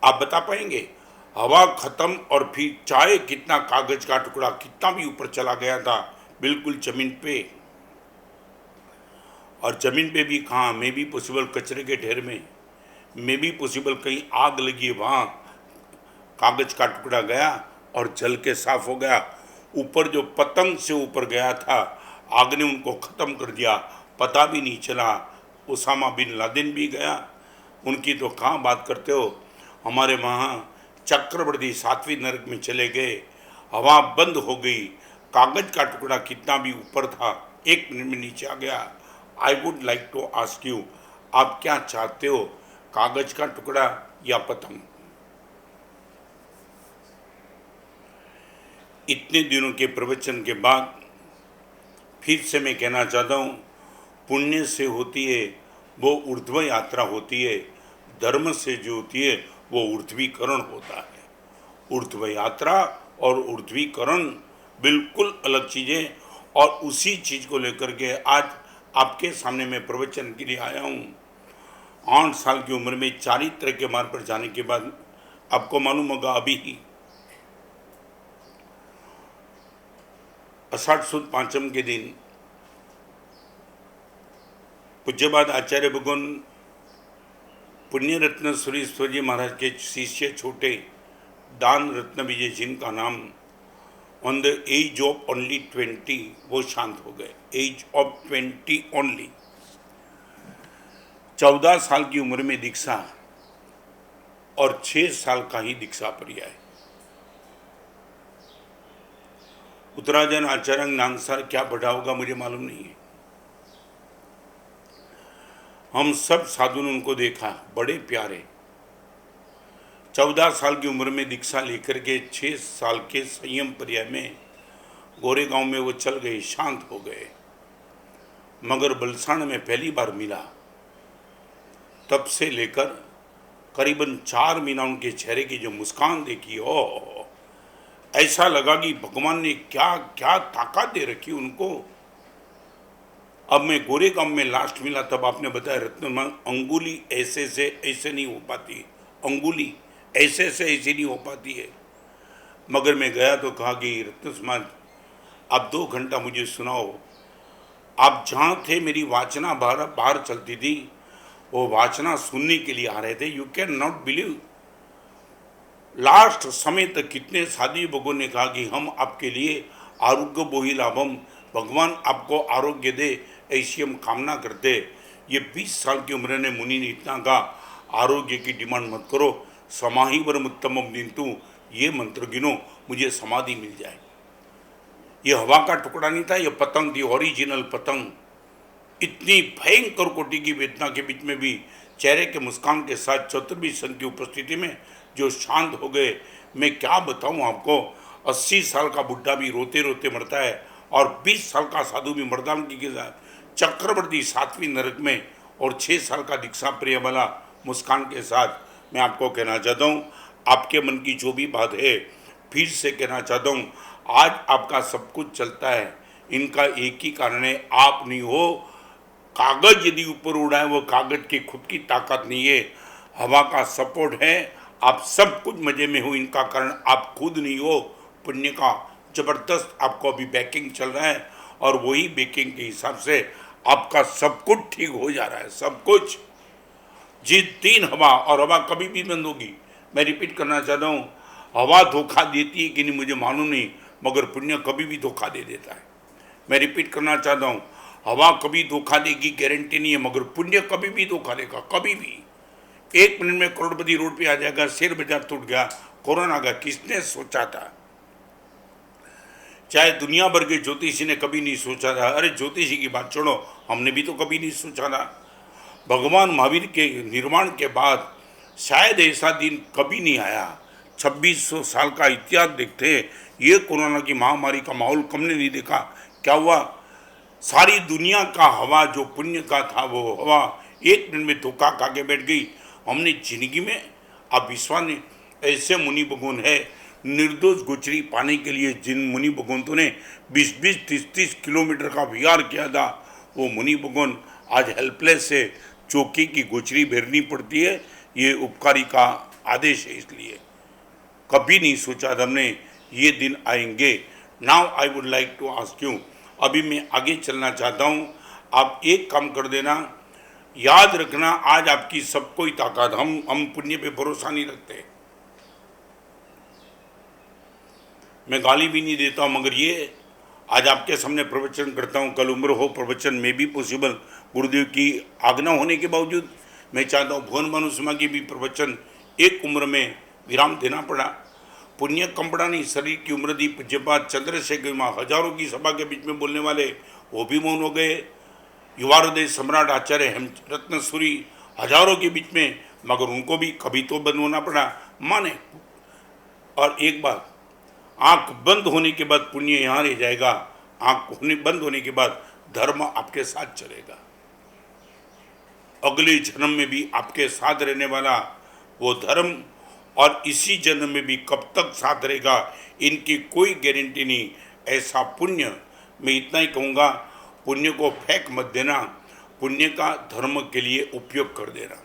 आप बता पाएंगे? हवा खत्म और फिर चाहे कितना कागज का टुकड़ा कितना भी ऊपर चला गया था, बिल्कुल जमीन पे, और जमीन पे भी कहाँ, मे भी पॉसिबल कचरे के ढेर में, मे भी पॉसिबल कहीं आग लगी है, वहाँ कागज का टुकड़ा गया और जल के साफ हो गया। ऊपर जो पतंग से ऊपर गया था, आग ने उनको ख़त्म कर दिया, पता भी नहीं चला। उसामा बिन लादेन भी गया, उनकी तो कहाँ बात करते हो। हमारे वहाँ चक्रवर्ती 7वीं नरक में चले गए, हवा बंद हो गई, कागज का टुकड़ा कितना भी ऊपर था 1 मिनट में नीचे आ गया। I would like to ask you, आप क्या चाहते हो, कागज का टुकड़ा या पतंग? इतने दिनों के प्रवचन के बाद फिर से मैं कहना चाहता हूँ, पुण्य से होती है वो ऊर्ध्व यात्रा होती है, धर्म से जो होती है वो ऊर्ध्वीकरण होता है। ऊर्ध्व यात्रा और ऊर्ध्वीकरण बिल्कुल अलग चीज़ें, और उसी चीज़ को लेकर के आज आपके सामने मैं प्रवचन के लिए आया हूँ। 8 साल की उम्र में चारित्र के मार्ग पर जाने के बाद आपको मालूम होगा, अभी ही आषाढ़ सुद पांचम के दिन पूज्यपाद आचार्य भगवान पुण्य रत्न सुरेश्वर जी महाराज के शिष्य छोटे दान रत्न विजय, जिनका नाम on the age of only 20 वो शांत हो गए। एज ऑफ 20 ओनली, 14 साल की उम्र में दीक्षा और 6 साल का ही दीक्षा पर्याय। उत्तराजन आचरण नामसार क्या बढ़ा होगा मुझे मालूम नहीं है। हम सब साधु ने उनको देखा, बड़े प्यारे। 14 साल की उम्र में दीक्षा लेकर के 6 साल के संयम पर्याय में गोरेगांव में वो चल गए, शांत हो गए। मगर बलसाण में पहली बार मिला, तब से लेकर करीबन 4 महीना उनके चेहरे की जो मुस्कान देखी, ओ ऐसा लगा कि भगवान ने क्या क्या ताकत दे रखी उनको। अब मैं गोरेगांव में लास्ट मिला, तब आपने बताया रत्न अंगुली ऐसे से ऐसे नहीं हो पाती, अंगुली ऐसे से ऐसे नहीं हो पाती है। मगर मैं गया तो कहा कि रत्न समाज आप 2 घंटा मुझे सुनाओ। आप जहाँ थे मेरी वाचना बाहर चलती थी, वो वाचना सुनने के लिए आ रहे थे। You can not believe, last समय तक कितने साधु भगवान ने कहा कि हम आपके लिए आरोग्य बोही लाभम, भगवान आपको आरोग्य दे ऐसी हम कामना करते। ये 20 साल की उम्र ने मुनि ने इतना कहा, आरोग्य की डिमांड मत करो, समाही वर उत्तमम दिंतु, ये मंत्र गिनो मुझे समाधि मिल जाए। ये हवा का टुकड़ा नहीं था, ये पतंग थी, ओरिजिनल पतंग। इतनी भयंकर कोटि की वेदना के बीच में भी चेहरे के मुस्कान के साथ चतुर्भुज संत की उपस्थिति में जो शांत हो गए, मैं क्या बताऊं आपको। 80 साल का बुढ़ा भी रोते रोते मरता है, और 20 साल का साधु भी मर्दानगी के साथ चक्रवर्ती 7वीं नरक में, और 6 साल का दीक्षा प्रिय वाला मुस्कान के साथ। मैं आपको कहना चाहता हूँ, आपके मन की जो भी बात है, फिर से कहना चाहता हूँ, आज आपका सब कुछ चलता है, इनका एक ही कारण है, आप नहीं हो। कागज यदि ऊपर उड़ा है, वो कागज की खुद की ताकत नहीं है, हवा का सपोर्ट है। आप सब कुछ मजे में हो, इनका कारण आप खुद नहीं हो। पुण्य का जबरदस्त आपको अभी बैकिंग चल रहा है, और वही बैकिंग के हिसाब से आपका सब कुछ ठीक हो जा रहा है, सब कुछ। जी 3 हवा, और हवा कभी भी बंद होगी। मैं रिपीट करना चाहता हूँ, हवा धोखा देती है कि नहीं मुझे मालूम नहीं, मगर पुण्य कभी भी धोखा दे देता है। मैं रिपीट करना चाहता हूँ, हवा कभी धोखा देगी गारंटी नहीं है, मगर पुण्य कभी भी धोखा देगा, कभी भी। 1 मिनट में करोड़पति रोड पे आ जाएगा, शेयर बाजार टूट गया, कोरोना का किसने सोचा था। चाहे दुनिया भर के ज्योतिषी ने कभी नहीं सोचा था। अरे ज्योतिषी की बात छोड़ो, हमने भी तो कभी नहीं सोचा था। भगवान महावीर के निर्माण के बाद शायद ऐसा दिन कभी नहीं आया। 2600 साल का इतिहास देखते हैं, ये कोरोना की महामारी का माहौल कम ने नहीं देखा। क्या हुआ, सारी दुनिया का हवा जो पुण्य का था, वो हवा 1 मिनट में धोखा खा के बैठ गई। हमने जिंदगी में, आप विश्वास नहीं, ऐसे मुनि भगवान है, निर्दोष गोचरी पाने के लिए जिन मुनि भगवंतों ने 20-20, 30-30 किलोमीटर का विहार किया था, वो मुनि भगवान आज हेल्पलेस है, चौकी की गोचरी भेरनी पड़ती है। ये उपकारी का आदेश है, इसलिए कभी नहीं सोचा था हमने ये दिन आएंगे। Now I would like to ask you, अभी मैं आगे चलना चाहता हूँ, आप एक काम कर देना, याद रखना आज आपकी सब कोई ताकत, हम पुण्य पे भरोसा नहीं रखते, मैं गाली भी नहीं देता हूँ, मगर ये आज आपके सामने प्रवचन करता हूँ, कल उम्र हो प्रवचन में भी पॉसिबल, गुरुदेव की आज्ञा होने के बावजूद मैं चाहता हूँ भुवन मनुष्मा की भी प्रवचन एक उम्र में विराम देना पड़ा। पुण्य कम पड़ा नहीं, शरीर की उम्र दी पूज्यपाद चंद्रशेखर माँ हजारों की सभा के बीच में बोलने वाले वो भी मौन हो गए। युवा हृदय सम्राट आचार्य हेमरत्न सूरी हजारों के बीच में, मगर उनको भी कभी तो बंद होना पड़ा, माने। और एक बात, आंख बंद होने के बाद पुण्य यहाँ रह जाएगा, आंख बंद होने के बाद धर्म आपके साथ चलेगा, अगले जन्म में भी आपके साथ रहने वाला वो धर्म, और इसी जन्म में भी कब तक साथ रहेगा इनकी कोई गारंटी नहीं। ऐसा पुण्य, मैं इतना ही कहूँगा, पुण्य को फेंक मत देना, पुण्य का धर्म के लिए उपयोग कर देना।